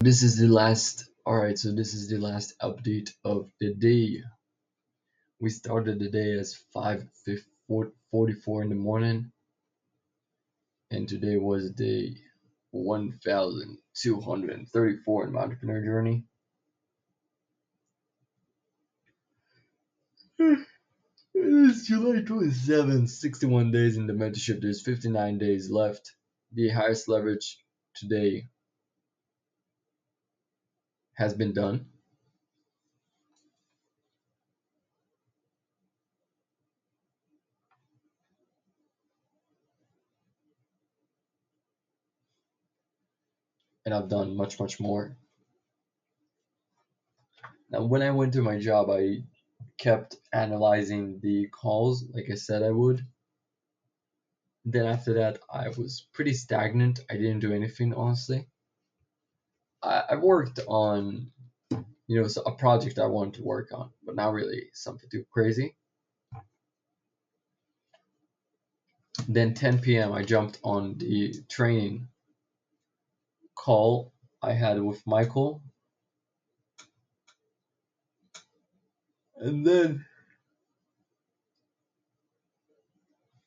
This is the last. Alright, so this is the last update of the day. We started the day as 5:44 in the morning, and today was day 1234 in my entrepreneur journey. It's July 27th, 61 days in the mentorship. There's 59 days left. The highest leverage today has been done. And I've done much, much more. Now, when I went to my job, I kept analyzing the calls like I said I would. Then after that, I was pretty stagnant. I didn't do anything, honestly. I worked on, a project I wanted to work on, but not really something too crazy. Then 10 p.m., I jumped on the training call I had with Michael. And then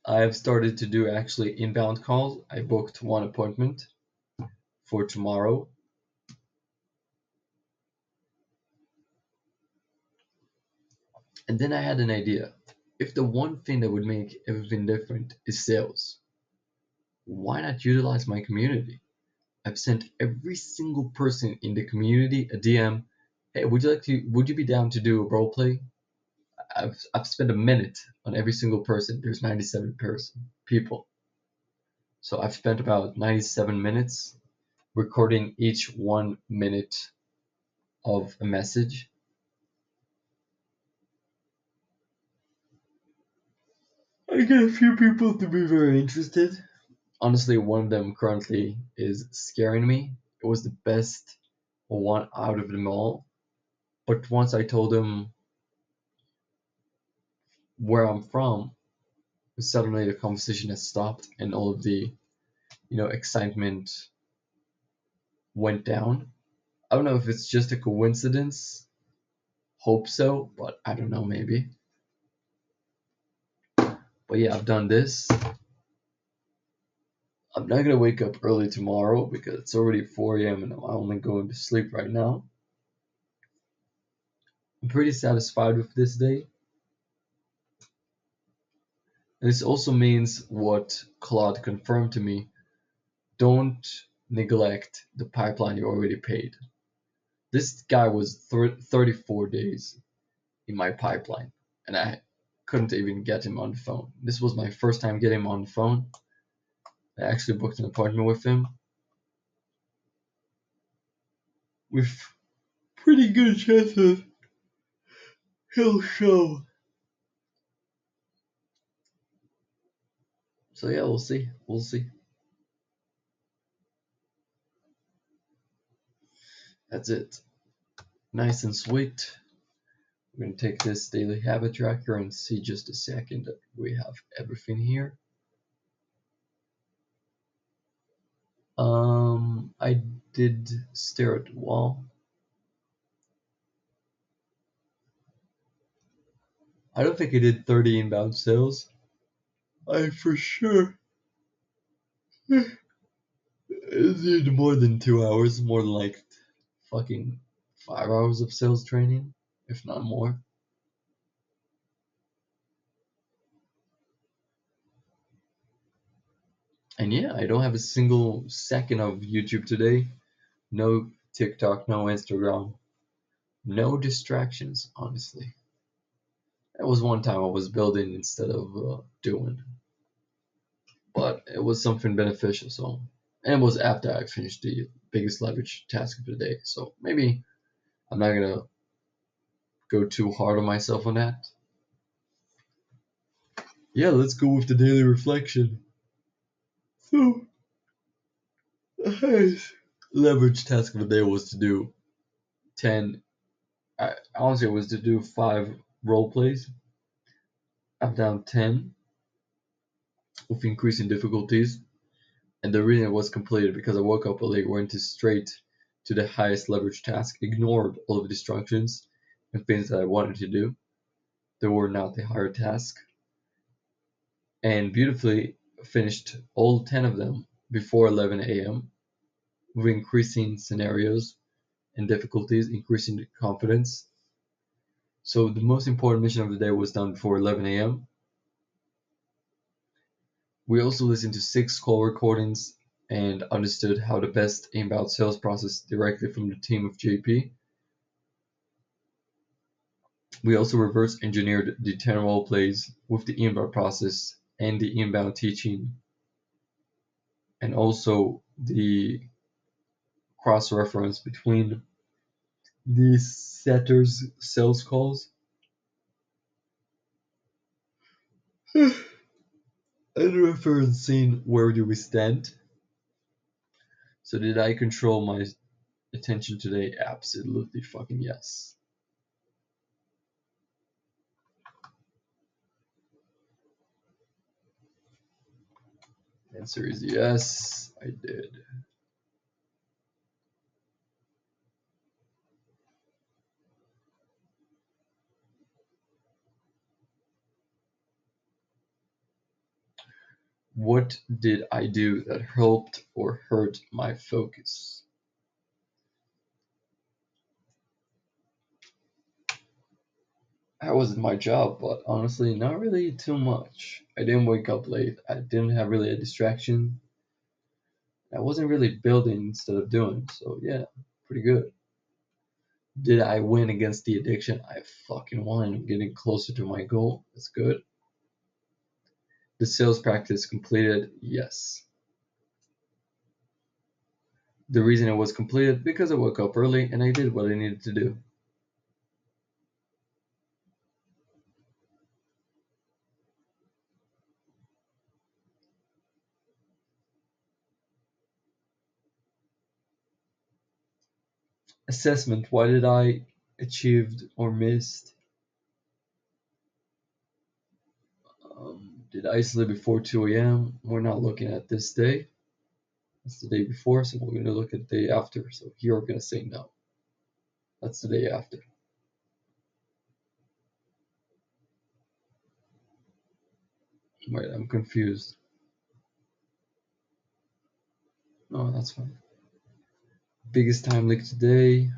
I've started to do actually inbound calls. I booked one appointment for tomorrow. And then I had an idea. If the one thing that would make everything different is sales, why not utilize my community? I've sent every single person in the community a DM. Hey, would you be down to do a role play? I've spent a minute on every single person. There's 97 people. So I've spent about 97 minutes recording each 1 minute of a message. I get a few people to be very interested. Honestly, one of them currently is scaring me. It was the best one out of them all. But once I told him where I'm from, suddenly the conversation has stopped and all of the, excitement went down. I don't know if it's just a coincidence. Hope so, but I don't know, maybe. But yeah, I've done this. I'm not gonna wake up early tomorrow because it's already 4 a.m. and I'm only going to sleep right now. I'm pretty satisfied with this day. And this also means what Claude confirmed to me: don't neglect the pipeline you already paid. This guy was 34 days in my pipeline, and I couldn't even get him on the phone. This was my first time getting him on the phone. I actually booked an appointment with him with pretty good chances he'll show. So yeah, we'll see. We'll see. That's it. Nice and sweet. We're gonna take this daily habit tracker and see just a second that we have everything here. I did stare at the wall. I don't think I did 30 inbound sales. I for sure did more than 2 hours, more than like fucking 5 hours of sales training, if not more. And yeah, I don't have a single second of YouTube today. No TikTok, no Instagram, no distractions, honestly. That was one time I was building instead of doing, but it was something beneficial. So, and it was after I finished the biggest leverage task of the day. So maybe I'm not gonna go too hard on myself on that. Yeah, let's go with the daily reflection. So, the highest leverage task of the day was to do 10. Honestly, it was to do 5 role plays. I've done 10 with increasing difficulties. And the reason it was completed because I woke up late, went to straight to the highest leverage task, ignored all of the distractions and things that I wanted to do that were not the hard task, and beautifully finished all 10 of them before 11 a.m. with increasing scenarios and difficulties, increasing the confidence. So the most important mission of the day was done before 11 a.m. We also listened to 6 call recordings and understood how the best inbound sales process directly from the team of JP. We also reverse engineered the 10 role plays with the inbound process and the inbound teaching, and also the cross reference between the setters sales calls and referencing where do we stand. So did I control my attention today? Absolutely fucking yes. Answer is yes, I did. What did I do that helped or hurt my focus? That wasn't my job, but honestly, not really too much. I didn't wake up late. I didn't have really a distraction. I wasn't really building instead of doing, so yeah, pretty good. Did I win against the addiction? I fucking won. I'm getting closer to my goal. That's good. The sales practice completed? Yes. The reason it was completed because I woke up early and I did what I needed to do. Assessment. Why did I achieved or missed? Did I sleep before 2 a.m.? We're not looking at this day. That's the day before, so we're going to look at the day after. So here we're going to say no. That's the day after. Wait, I'm confused. No, that's fine. Biggest time leak today.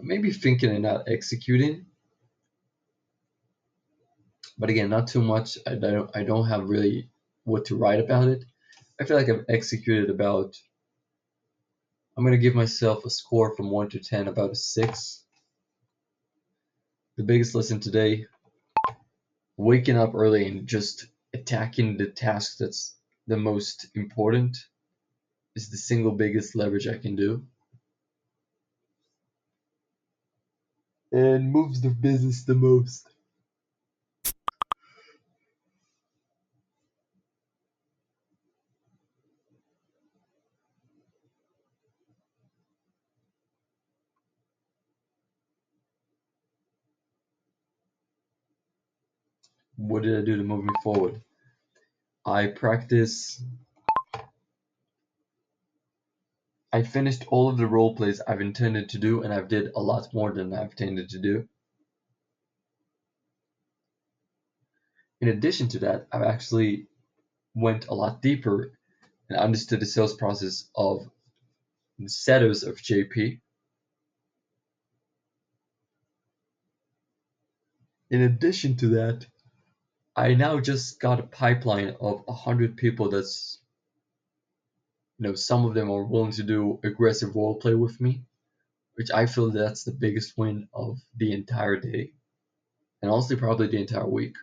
Maybe thinking and not executing. But again, not too much. I don't have really what to write about it. I feel like I've executed about. I'm gonna give myself a score from 1 to 10, about a 6. The biggest lesson today: waking up early and just attacking the task that's the most important is the single biggest leverage I can do, and moves the business the most. What did I do to move me forward? I practice. I finished all of the role plays I've intended to do, and I've did a lot more than I've intended to do. In addition to that, I've actually went a lot deeper and understood the sales process of the setters of JP. In addition to that, I now just got a pipeline of 100 people that's, some of them are willing to do aggressive role play with me, which I feel that's the biggest win of the entire day, and honestly, probably the entire week.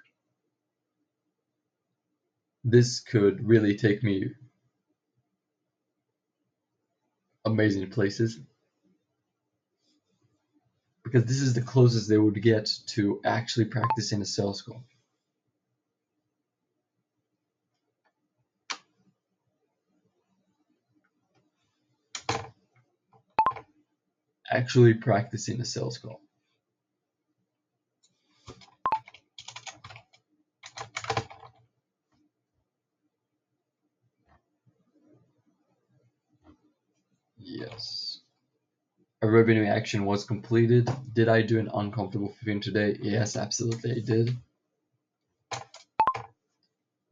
This could really take me amazing places because this is the closest they would get to actually practicing a sales call. Actually practicing a sales call. a revenue action was completed. Did I do an uncomfortable thing today? Yes, absolutely I did.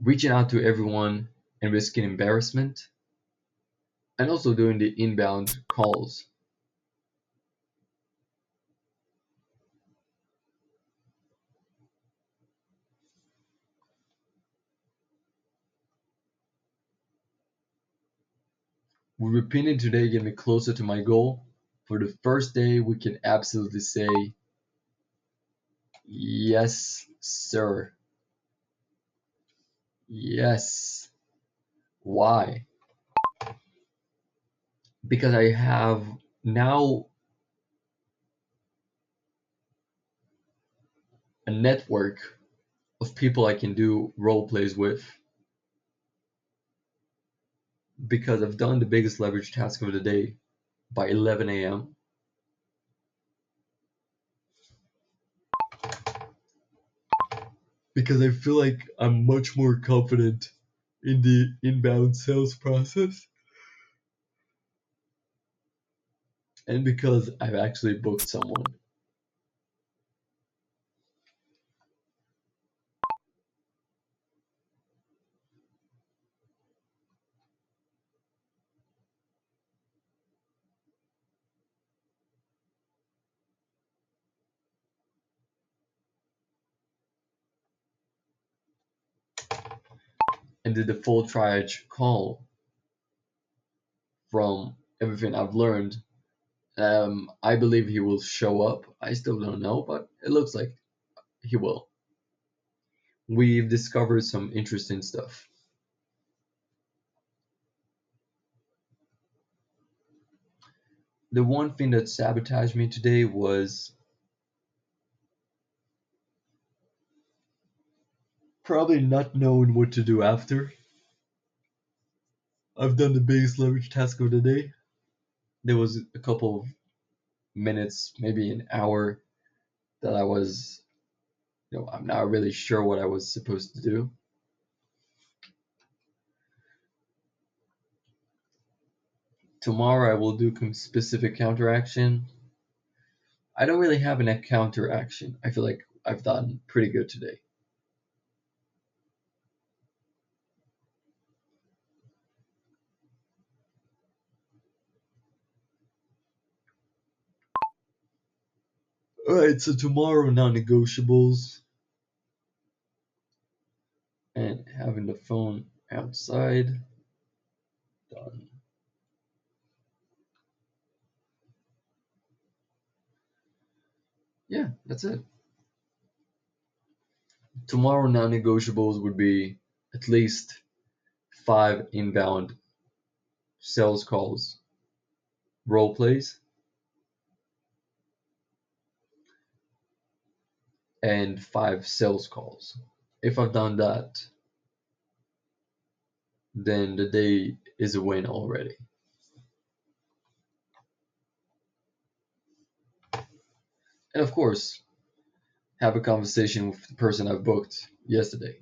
Reaching out to everyone and risking embarrassment, and also doing the inbound calls. Will repeating today get me closer to my goal? For the first day, we can absolutely say, yes, sir. Yes. Why? Because I have now a network of people I can do role plays with. Because I've done the biggest leverage task of the day by 11 a.m. Because I feel like I'm much more confident in the inbound sales process, and because I've actually booked someone. And did the full triage call from everything I've learned. I believe he will show up. I still don't know, but it looks like he will. We've discovered some interesting stuff. The one thing that sabotaged me today was probably not knowing what to do after. I've done the biggest leverage task of the day. There was a couple of minutes, maybe an hour, that I was, I'm not really sure what I was supposed to do. Tomorrow I will do some specific counteraction. I don't really have an counteraction. I feel like I've done pretty good today. Alright, so tomorrow non-negotiables and having the phone outside. Done. Yeah, that's it. Tomorrow non-negotiables would be at least 5 inbound sales calls, role plays, and 5 sales calls. If I've done that, then the day is a win already. And of course, have a conversation with the person I've booked yesterday.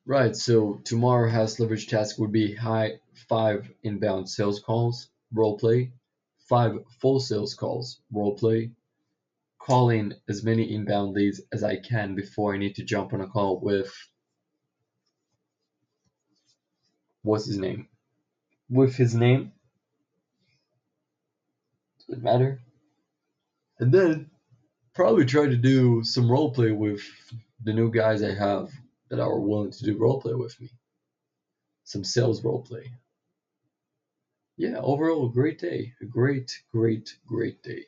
Right, so tomorrow has leverage task would be 5 inbound sales calls, role play, 5 full sales calls, role play, calling as many inbound leads as I can before I need to jump on a call with what's his name? With his name, does it matter? And then Probably try to do some roleplay with the new guys I have that are willing to do roleplay with me. Some sales roleplay. Yeah, overall, a great day. A great, great, great day.